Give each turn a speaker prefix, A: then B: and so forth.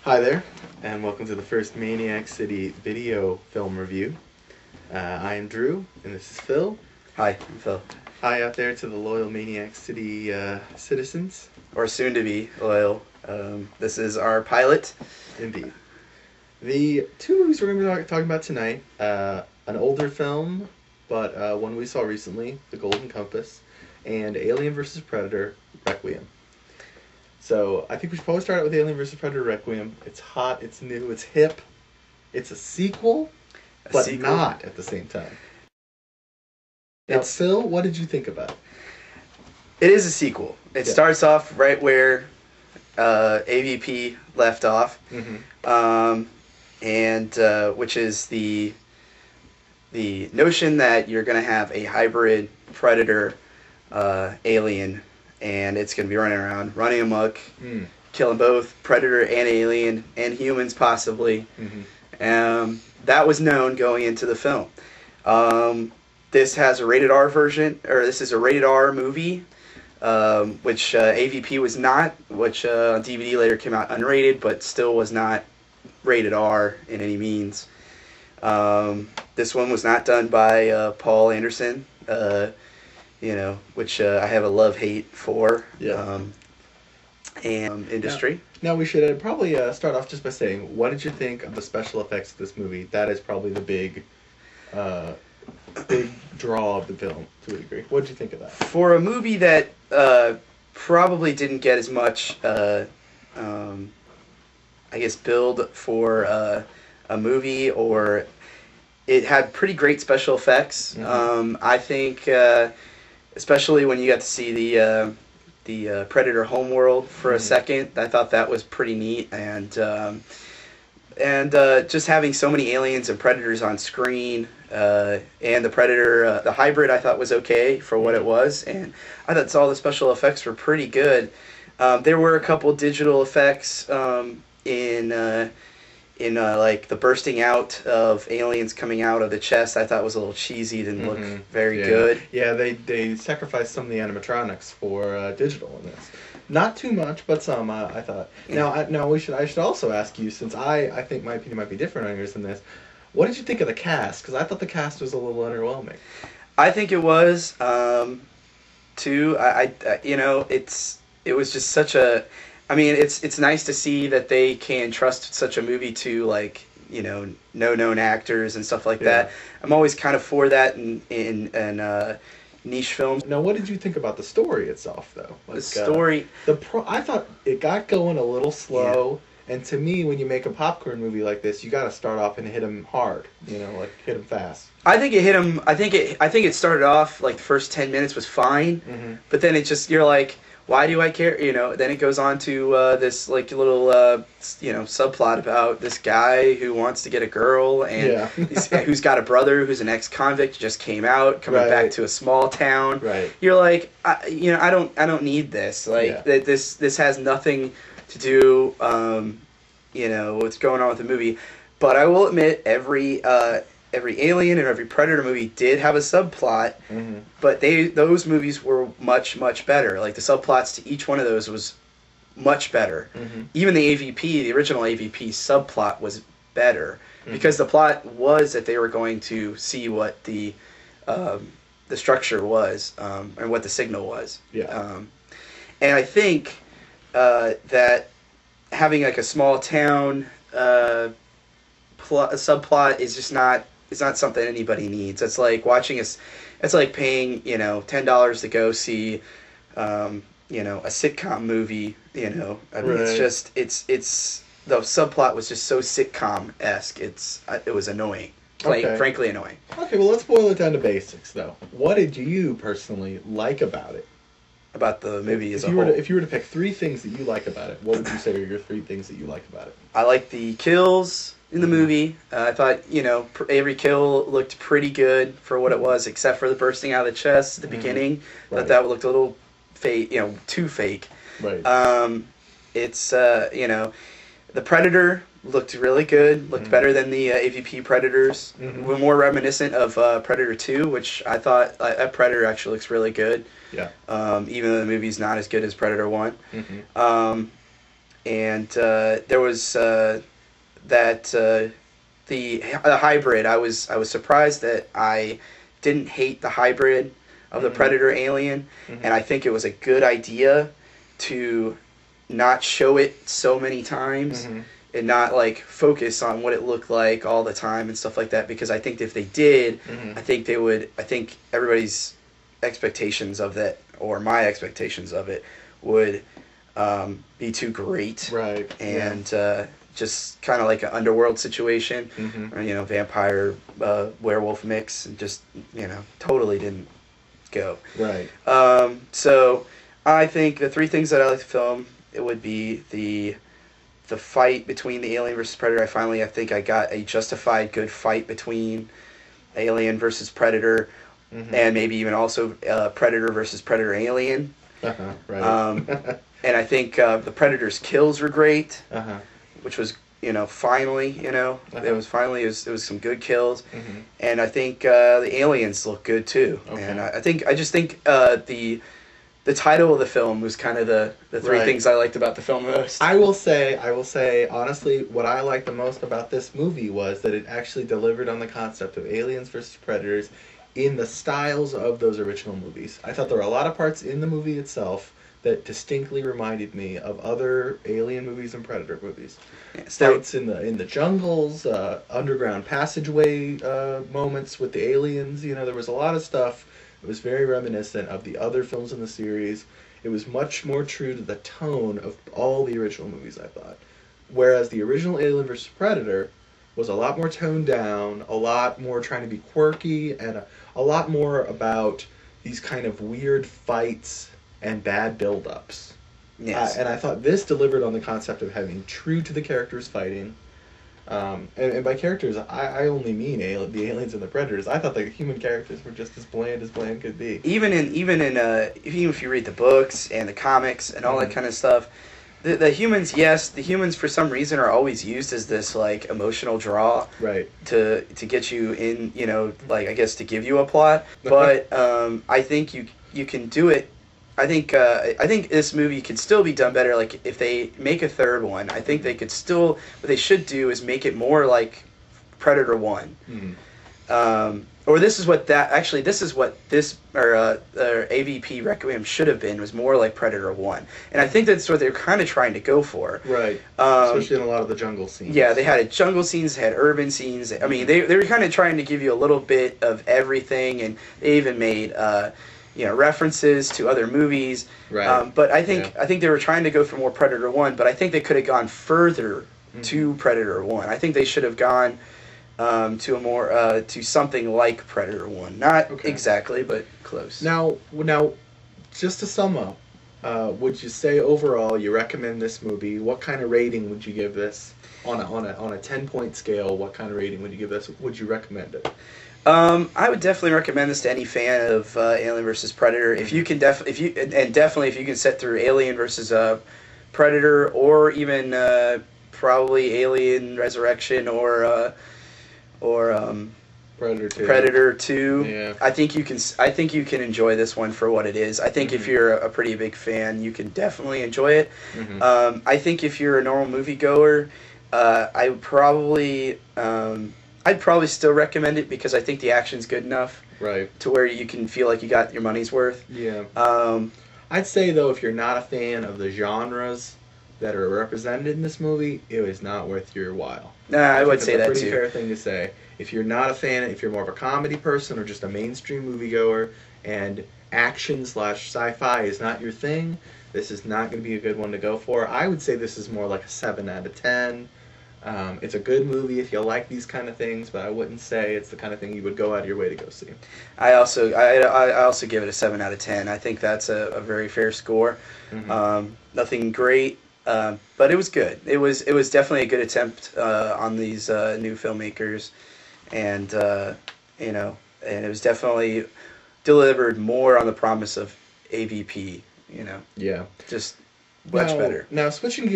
A: Hi there, and welcome to the first Maniac City video film review. I am Drew, and this is Phil.
B: Hi, I'm Phil.
A: Hi out there to the loyal Maniac City citizens.
B: Or soon to be loyal. This is our pilot.
A: Indeed. The two movies we're going to be talking about tonight, an older film, but one we saw recently, The Golden Compass, and Alien vs. Predator, Requiem. So I think we should probably start out with Alien vs. Predator Requiem. It's hot, it's new, it's hip. It's a sequel, but not at the same time. Now, Phil, what did you think about it?
B: It is a sequel. It starts off right where AVP left off, and which is the notion that you're going to have a hybrid predator alien, and it's going to be running around, running amok, killing both predator and alien, and humans possibly. That was known going into the film. This has a rated R version, or this is a rated R movie, which AVP was not, which on DVD later came out unrated, but still was not rated R in any means. This one was not done by Paul Anderson, which I have a love-hate for, and industry.
A: Now we should probably start off just by saying, what did you think of the special effects of this movie? That is probably the big draw of the film, to a degree. What did you think of that?
B: For a movie that probably didn't get as much, build for a movie, or it had pretty great special effects. I think, especially when you got to see the Predator homeworld for a second, I thought that was pretty neat, and just having so many aliens and predators on screen, and the Predator, the hybrid, I thought was okay for what it was, and I thought all the special effects were pretty good. There were a couple digital effects in like the bursting out of aliens coming out of the chest. I thought was a little cheesy, didn't look very good.
A: Yeah, they sacrificed some of the animatronics for digital in this. Not too much, but some, I thought. Now, I should also ask you, since I think my opinion might be different on yours than this, what did you think of the cast? Because I thought the cast was a little underwhelming.
B: I think it was, too. It was just such a... I mean, it's nice to see that they can trust such a movie to, like, no known actors and stuff like that. I'm always kind of for that in niche films.
A: Now, what did you think about the story itself, though? Like,
B: the story...
A: I thought it got going a little slow, and to me, when you make a popcorn movie like this, you got to start off and hit them hard, like hit them fast.
B: I think it hit him... I think it started off, like, the first 10 minutes was fine, but then it just... You're like... Why do I care? Then it goes on to this like little subplot about this guy who wants to get a girl, and who's got a brother who's an ex-convict, just came out, coming back to a small town.
A: Right.
B: You're like, I don't need this. Like this has nothing to do, what's going on with the movie. But I will admit, every Alien and every Predator movie did have a subplot, but those movies were much, much better. Like, the subplots to each one of those was much better. Even the original AVP subplot was better, because the plot was that they were going to see what the structure was, and what the signal was. And I think that having, like, a small town subplot is just not... It's not something anybody needs. It's like watching it's like paying, $10 to go see, a sitcom movie, I mean, it's just, it's, the subplot was just so sitcom-esque. It was annoying. Frankly annoying.
A: Okay, well, let's boil it down to basics, though. What did you personally like about it?
B: About the movie as a whole?
A: If you were to pick three things that you like about it, what would you say are your three things that you like about it?
B: I like the kills in the movie. I thought, every kill looked pretty good for what it was, except for the bursting out of the chest at the beginning. Thought that looked a little fake, too fake.
A: Right.
B: It's, the Predator looked really good, looked better than the AVP Predators. Were more reminiscent of Predator 2, which I thought that Predator actually looks really good.
A: Yeah.
B: Even though the movie's not as good as Predator 1. and there was the hybrid. I was surprised that I didn't hate the hybrid of the Predator Alien, and I think it was a good idea to not show it so many times and not like focus on what it looked like all the time and stuff like that, because I think if they did, I think everybody's expectations of that, or my expectations of it, would be too great,
A: right?
B: And just kind of like an underworld situation, or, vampire werewolf mix, and just totally didn't go
A: right.
B: So I think the three things that I like to film, it would be the fight between the Alien versus Predator. I think I got a justified good fight between Alien versus Predator, and maybe even also Predator versus Predator Alien.
A: Right.
B: And I think the Predator's kills were great, which was finally it was some good kills, and I think the aliens look good too. Okay. And I just think the title of the film was kind of the three things I liked about the film most.
A: I will say, honestly, what I liked the most about this movie was that it actually delivered on the concept of aliens versus predators in the styles of those original movies. I thought there were a lot of parts in the movie itself that distinctly reminded me of other alien movies and predator movies. Fights in the jungles, underground passageway moments with the aliens. There was a lot of stuff. It was very reminiscent of the other films in the series. It was much more true to the tone of all the original movies, I thought. Whereas the original Alien vs. Predator was a lot more toned down, a lot more trying to be quirky, and a lot more about these kind of weird fights and bad build-ups.
B: Yes.
A: And I thought this delivered on the concept of having true to the characters fighting. And by characters, I only mean the aliens and the predators. I thought the human characters were just as bland could be.
B: Even if you read the books and the comics and all that kind of stuff, the humans, the humans for some reason are always used as this like emotional draw,
A: right?
B: To get you in, I guess to give you a plot. But I think you can do it. I think this movie could still be done better. Like if they make a third one, I think they could still. What they should do is make it more like Predator 1. Or this is what AVP Requiem should have been, was more like Predator 1. And I think that's what they're kind of trying to go for.
A: Right. Especially in a lot of the jungle scenes.
B: Yeah, they had jungle scenes, they had urban scenes. I mean, they were kind of trying to give you a little bit of everything, and they even made references to other movies.
A: Right.
B: But I think they were trying to go for more Predator 1, but I think they could have gone further to Predator 1. I think they should have gone to a more to something like Predator 1. Not exactly, but close.
A: Now, just to sum up, would you say overall you recommend this movie? What kind of rating would you give this on a 10-point scale? What kind of rating would you give this? Would you recommend it?
B: I would definitely recommend this to any fan of Alien vs. Predator. If you can if you can sit through Alien vs. Predator, or even probably Alien Resurrection or Predator 2.
A: Yeah.
B: I think you can enjoy this one for what it is. I think if you're a pretty big fan, you can definitely enjoy it. I think if you're a normal moviegoer, I'd probably still recommend it, because I think the action's good enough,
A: right,
B: to where you can feel like you got your money's worth.
A: Yeah. I'd say though, if you're not a fan of the genres that are represented in this movie, it is not worth your while.
B: I would say that too.
A: That's a pretty fair thing to say. If you're not a fan, if you're more of a comedy person or just a mainstream moviegoer, and action/sci-fi is not your thing, this is not going to be a good one to go for. I would say this is more like a 7 out of 10. It's a good movie if you like these kind of things, but I wouldn't say it's the kind of thing you would go out of your way to go see.
B: I also give it a 7 out of 10. I think that's a very fair score. Nothing great, but it was good. It was definitely a good attempt on these new filmmakers, and and it was definitely delivered more on the promise of AVP.
A: Yeah,
B: just much better.
A: Now switching gears.